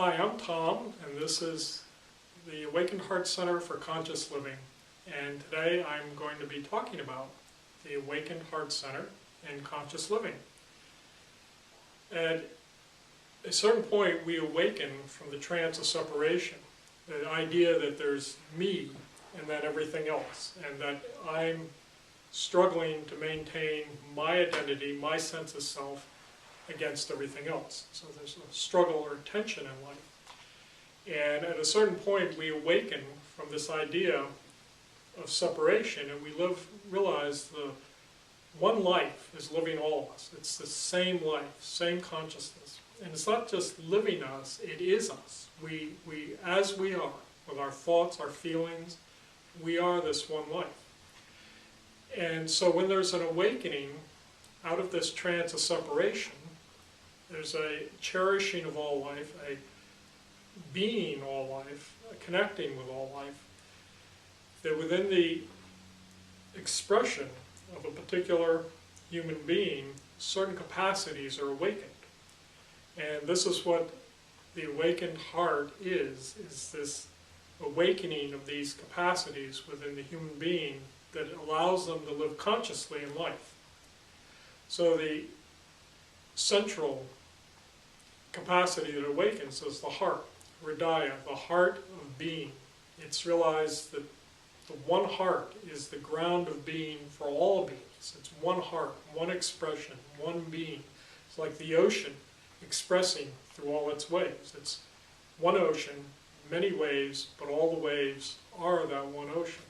Hi, I'm Tom, and this is the Awakened Heart Center for Conscious Living. And today I'm going to be talking about the Awakened Heart Center and conscious living. At a certain point, we awaken from the trance of separation, the idea that there's me and then everything else, and that I'm struggling to maintain my identity, my sense of self, against everything else. So there's a struggle or tension in life. And at a certain point, we awaken from this idea of separation, and we realize the one life is living all of us. It's the same life, same consciousness. And it's not just living us, it is us. We as we are, with our thoughts, our feelings, we are this one life. And so when there's an awakening out of this trance of separation, there's a cherishing of all life, a being all life, a connecting with all life, that within the expression of a particular human being, certain capacities are awakened. And this is what the awakened heart is this awakening of these capacities within the human being that allows them to live consciously in life. So the central capacity that awakens is the heart, Hridaya, the heart of being. It's realized that the one heart is the ground of being for all beings. It's one heart, one expression, one being. It's like the ocean expressing through all its waves. It's one ocean, many waves, but all the waves are that one ocean.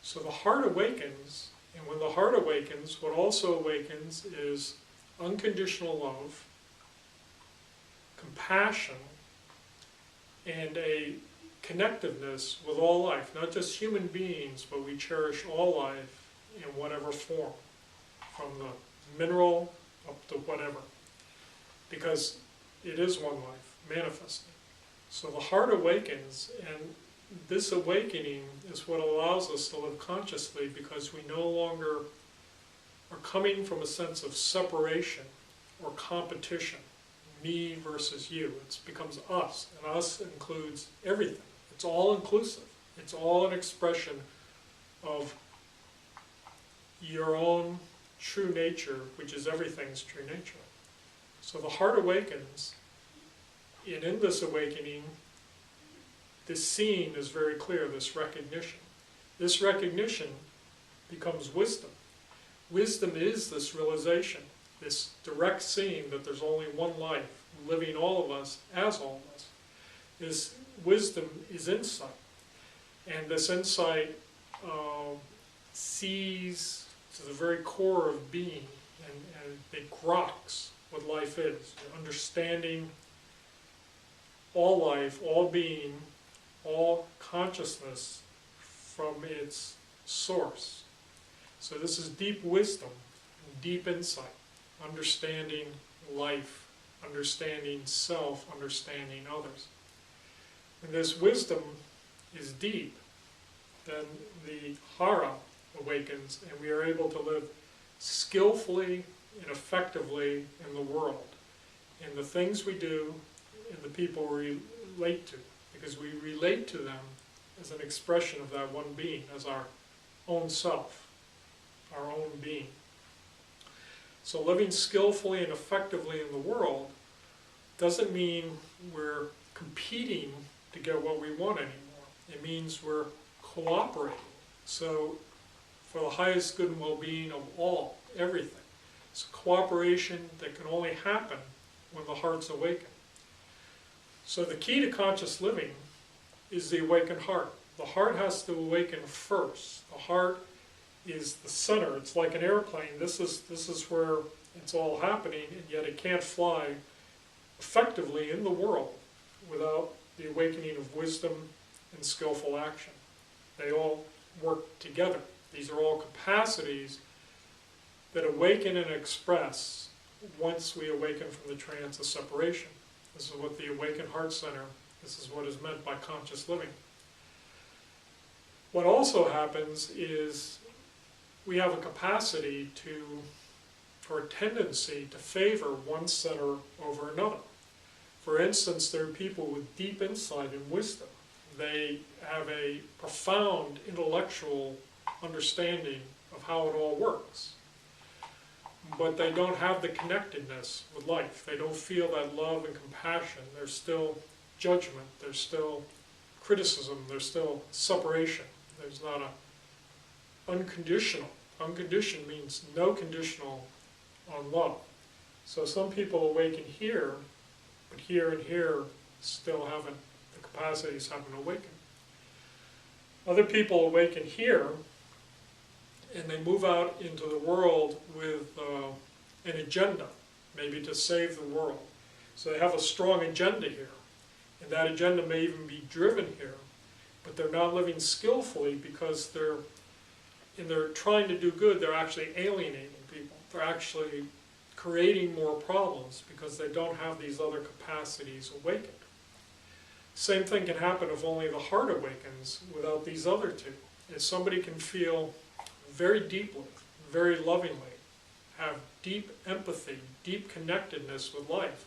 So the heart awakens, and when the heart awakens, what also awakens is unconditional love, compassion, and a connectiveness with all life, not just human beings, but we cherish all life in whatever form, from the mineral up to whatever, because it is one life manifesting. So the heart awakens, and this awakening is what allows us to live consciously, because we no longer are coming from a sense of separation or competition, me versus you. It becomes us, and us includes everything. It's all inclusive. It's all an expression of your own true nature, which is everything's true nature. So the heart awakens, and in this awakening, this seeing is very clear, this recognition. This recognition becomes wisdom. Wisdom is this realization, this direct seeing that there's only one life, living all of us as all of us. This wisdom is insight. And this insight sees to the very core of being, and it groks what life is, understanding all life, all being, all consciousness from its source. So this is deep wisdom, deep insight, understanding life, understanding self, understanding others. When this wisdom is deep, then the hara awakens, and we are able to live skillfully and effectively in the world, in the things we do, and the people we relate to, because we relate to them as an expression of that one being, as our own self, our own being. So living skillfully and effectively in the world doesn't mean we're competing to get what we want anymore. It means we're cooperating. So for the highest good and well-being of all, everything. It's a cooperation that can only happen when the heart's awakened. So the key to conscious living is the awakened heart. The heart has to awaken first. The heart is the center. It's like an airplane. This is where it's all happening, and yet it can't fly effectively in the world without the awakening of wisdom and skillful action. They all work together. These are all capacities that awaken and express once we awaken from the trance of separation. This is what the Awakened Heart Center, this is what is meant by conscious living. What also happens is we have a capacity or a tendency to favor one center over another. For For instance, there are people with deep insight and wisdom. They have a profound intellectual understanding of how it all works. But they don't have the connectedness with life. They don't feel that love and compassion. There's still judgment. There's still criticism. There's still separation. There's not a unconditional. Unconditioned means no conditional on love. So some people awaken here, but here and here still haven't, the capacities haven't awakened. Other people awaken here, and they move out into the world with an agenda, maybe to save the world. So they have a strong agenda here, and that agenda may even be driven here, but they're not living skillfully because they're trying to do good, they're actually alienating people. They're actually creating more problems because they don't have these other capacities awakened. Same thing can happen if only the heart awakens without these other two. If somebody can feel very deeply, very lovingly, have deep empathy, deep connectedness with life,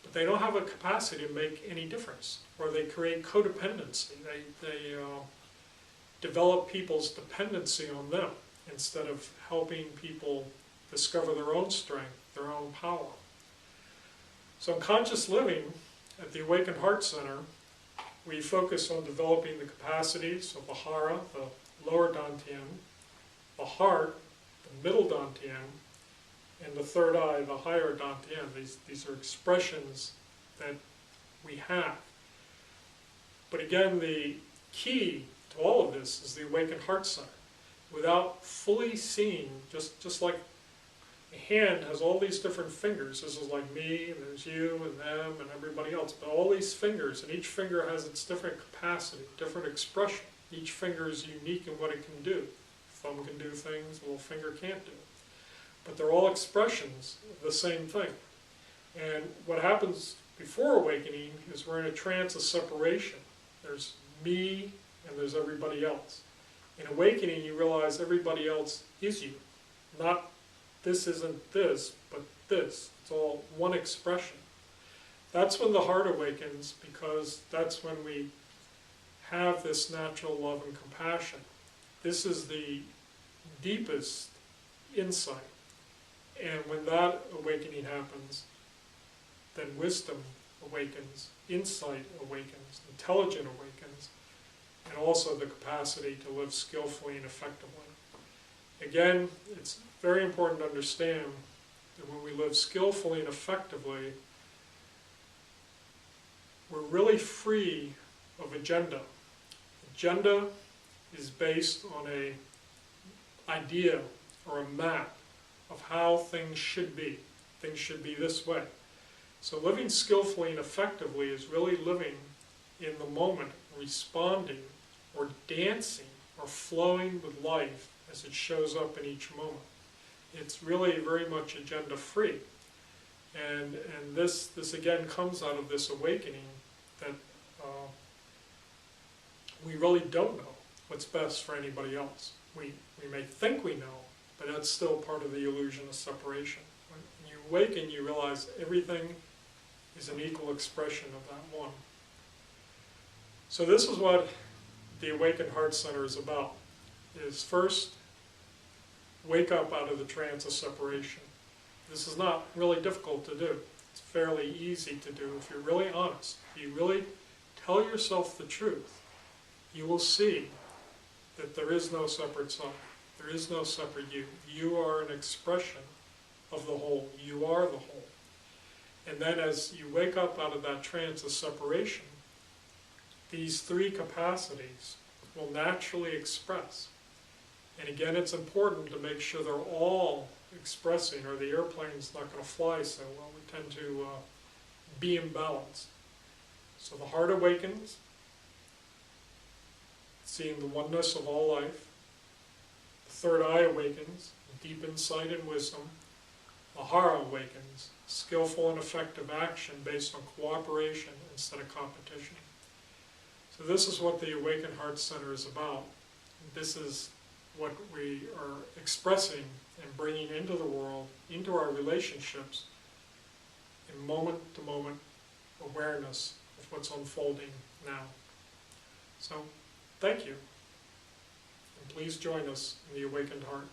but they don't have a capacity to make any difference, or they create codependency. They develop people's dependency on them instead of helping people discover their own strength, their own power. So in conscious living, at the Awakened Heart Center, we focus on developing the capacities of the hara, the lower dantian, the heart, the middle dantian, and the third eye, the higher dantian. These are expressions that we have. But again, the key to all of this is the Awakened Heart Center. Without fully seeing, just like a hand has all these different fingers. This is like me, and there's you, and them, and everybody else. But all these fingers, and each finger has its different capacity, different expression. Each finger is unique in what it can do. Thumb can do things, little finger can't do. But they're all expressions of the same thing. And what happens before awakening is we're in a trance of separation. There's me, and there's everybody else. In awakening, you realize everybody else is you. Not this isn't this, but this. It's all one expression. That's when the heart awakens, because that's when we have this natural love and compassion. This is the deepest insight. And when that awakening happens, then wisdom awakens, insight awakens, intelligence awakens, and also the capacity to live skillfully and effectively. Again, it's very important to understand that when we live skillfully and effectively, we're really free of agenda. Agenda is based on an idea or a map of how things should be. Things should be this way. So living skillfully and effectively is really living in the moment, responding or dancing or flowing with life as it shows up in each moment. It's really very much agenda free. And this again comes out of this awakening that we really don't know what's best for anybody else. We may think we know, but that's still part of the illusion of separation. When you awaken, you realize everything is an equal expression of that one. So this is what the Awakened Heart Center is about, is first, wake up out of the trance of separation. This is not really difficult to do. It's fairly easy to do if you're really honest. If you really tell yourself the truth, you will see that there is no separate self. There is no separate you. You are an expression of the whole. You are the whole. And then as you wake up out of that trance of separation, these three capacities will naturally express. And again, it's important to make sure they're all expressing, or the airplane's not going to fly so well. We tend to be imbalanced. So the heart awakens, seeing the oneness of all life. The third eye awakens, deep insight and wisdom. The hara awakens, skillful and effective action based on cooperation instead of competition. So this is what the Awakened Heart Center is about. This is what we are expressing and bringing into the world, into our relationships, in moment-to-moment awareness. awareness of what's unfolding now. So, thank you. And please join us in the Awakened Heart.